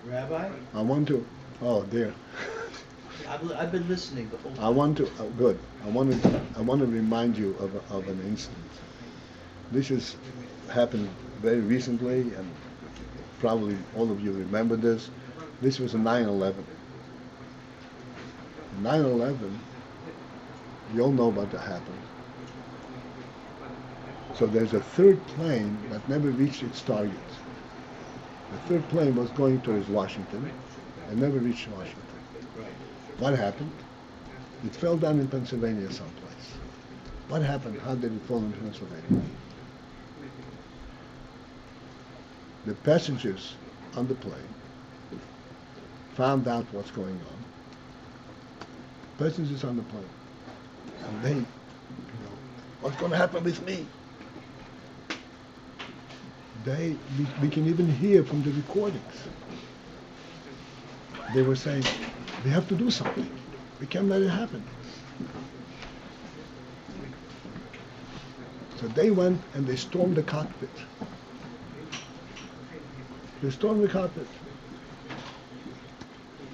Rabbi? I want to, oh dear. I've been listening the whole time. I want to, good. I want to remind you of an instance. This has happened very recently, and probably all of you remember this. This was 9/11. 9/11, you all know what happened. So there's a third plane that never reached its target. The third plane was going towards Washington and never reached Washington. What happened? It fell down in Pennsylvania someplace. What happened? How did it fall in Pennsylvania? The passengers on the plane found out what's going on. Passengers on the plane. And they, what's going to happen with me? We can even hear from the recordings. They were saying, we have to do something. We can't let it happen. So they went and they stormed the cockpit. They stormed the cockpit.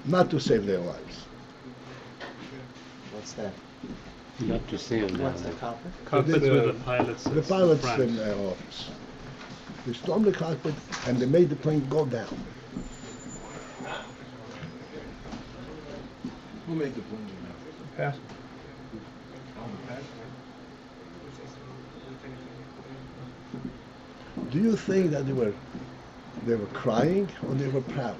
Not to save their lives. What's that? Not to save them. What's the cockpit? Cockpit where the pilots. The pilots in their office. They stormed the cockpit and they made the plane go down. Who made the plane go down? Do you think that they were crying or they were proud?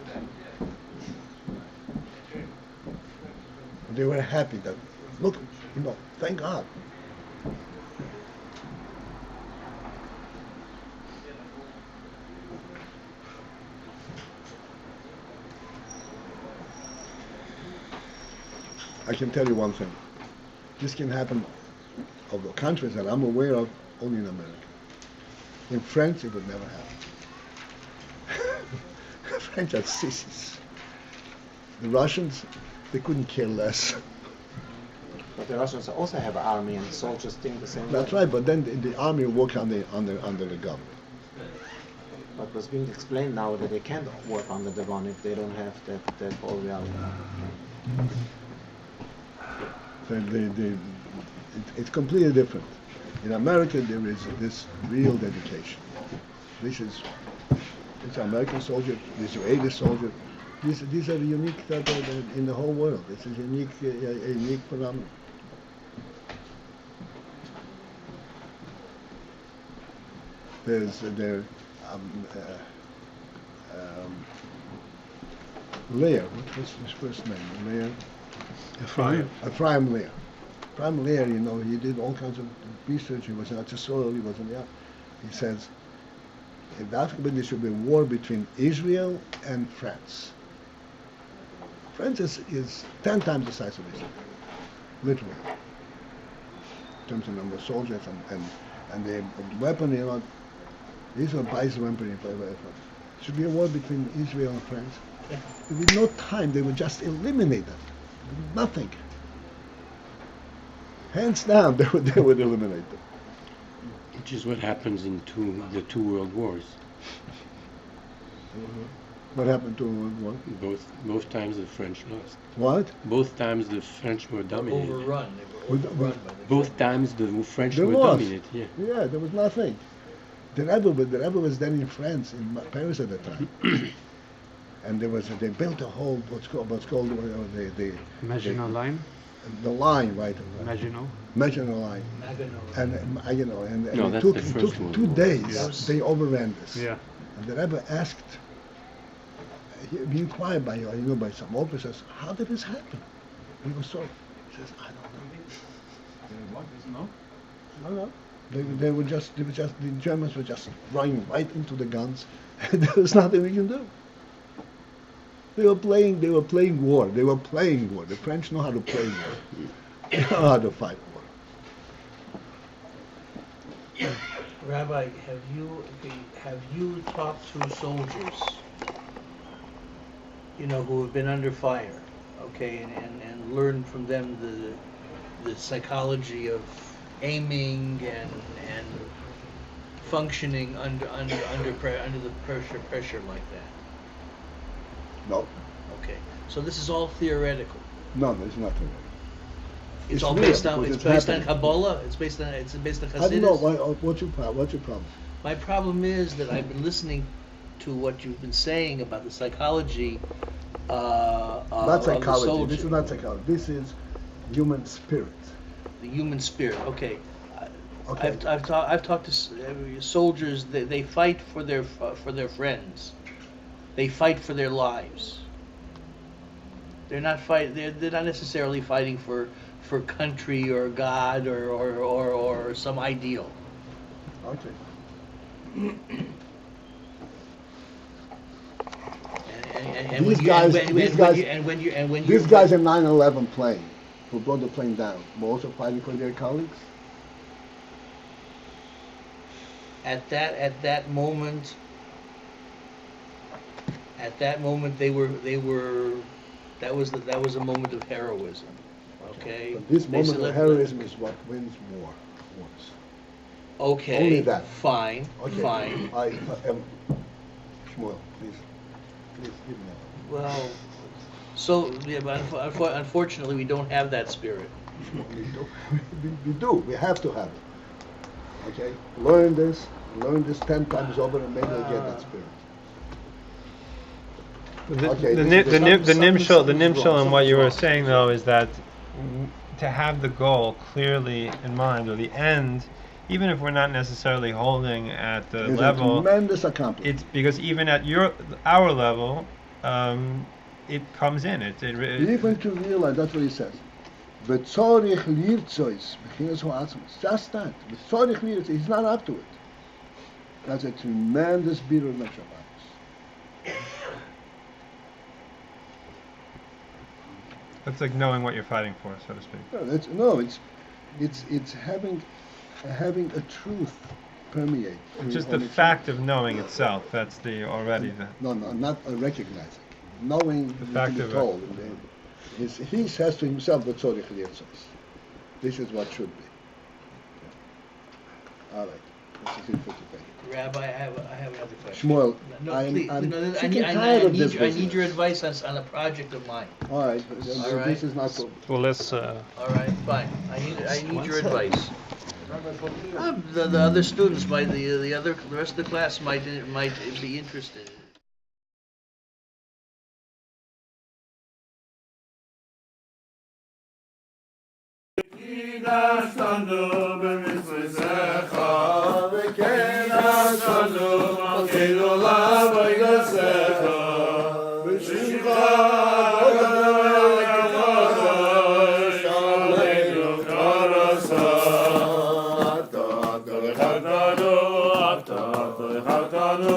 They were happy that, look, thank God. I can tell you one thing. This can happen of the countries that I'm aware of only in America. In France, it would never happen. French are sissies. The Russians, they couldn't care less. But the Russians also have an army and soldiers think the same way. That's right, but then the army work under the government. But what's being explained now that they can't work under the one if they don't have that whole reality. It's completely different. In America, there is this real dedication. This is American soldier, this Israeli soldier. These are unique in the whole world. It's a unique phenomenon. There's Lear. What's his first name? Lear. Ephraim Lear. Ephraim Lear, he did all kinds of research. He was an Atzisol, he was an Iyar. He says, In the Africa, there should be a war between Israel and France. France is 10 times the size of Israel, literally, in terms of number of soldiers and the weapon. Israel buys the weapon. It should be a war between Israel and France. There was no time. They would just eliminate them. Nothing. Hands down, they would eliminate them. Which is what happens in the two world wars. What happened to World War? Both times the French lost. What? Both times the French were dominated. Overrun. They were overrun by the Both times the French There were was. dominated. Yeah. Yeah, there was nothing. The Rebbe was then in France, in Paris at the time, and they built a whole what's called the Maginot Line? the line, right? Maginot? Line. Maginot. And No, it that's took the First World 2 War. days. Yes. They overran this. Yeah. And the Rebbe asked, he inquired by some officers, how did this happen? He was so. He says, I don't know. No. The Germans were just running right into the guns, and there was nothing we can do. They were playing war. The French know how to play war. They know how to fight war. Rabbi, have you talked to soldiers, who have been under fire, okay, and learned from them the psychology of aiming and functioning under the pressure like that? No, Okay, so this is all theoretical. no, there's nothing. It's all real, based on because it's based on happening. Kabbalah. It's based on I don't Chassidus. know. What's your problem? My problem is that I've been listening to what you've been saying about the psychology Not of the psychology. soldier. This is not psychology. This is human spirit. The human spirit. Okay. Okay. I've talked to soldiers. They fight for their friends. They fight for their lives. They're not They're not necessarily fighting for country or God or some ideal. Okay. And These guys in 9/11 plane, who brought the plane down, were also fighting for their colleagues. at that moment they were that was a moment of heroism. Okay. But this They moment said, of "Let- heroism is what wins wars. Okay. Only that. Fine. Okay. Fine. Shmuel, please give me that. Well, so yeah, but unfortunately we don't have that spirit. We do. We have to have it. Okay? Learn this 10 times over, and maybe you'll get that spirit. Okay, The something's nimshal wrong, and what you were something's saying though is that to have the goal clearly in mind, or the end, even if we're not necessarily holding at the It's level, a tremendous accomplishment. it's because even at our level, it comes in. Even to realize, that's what he says. Betzorich lirtzois, bechinas ho'atzmos. Just that. Betzorich lirtzois. He's not up to it. That's a tremendous birur nefesh. It's like knowing what you're fighting for, so to speak. It's having a truth permeate. It's just on the its fact own. of knowing itself. That's the No, not recognizing. Knowing The you fact can be of it. told. He says to himself, "Betzorich lirtzois." This is what should be. All right. This is it for today. Rabbi, I have another question. Shmuel, No, I'm please. sick I and need tired of this I need your business. advice on a project of mine. All right, All right. this is not so. Well, let's. All right, fine. I need your advice. The other students might the rest of the class might be interested. Atah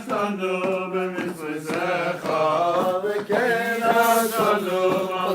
Stando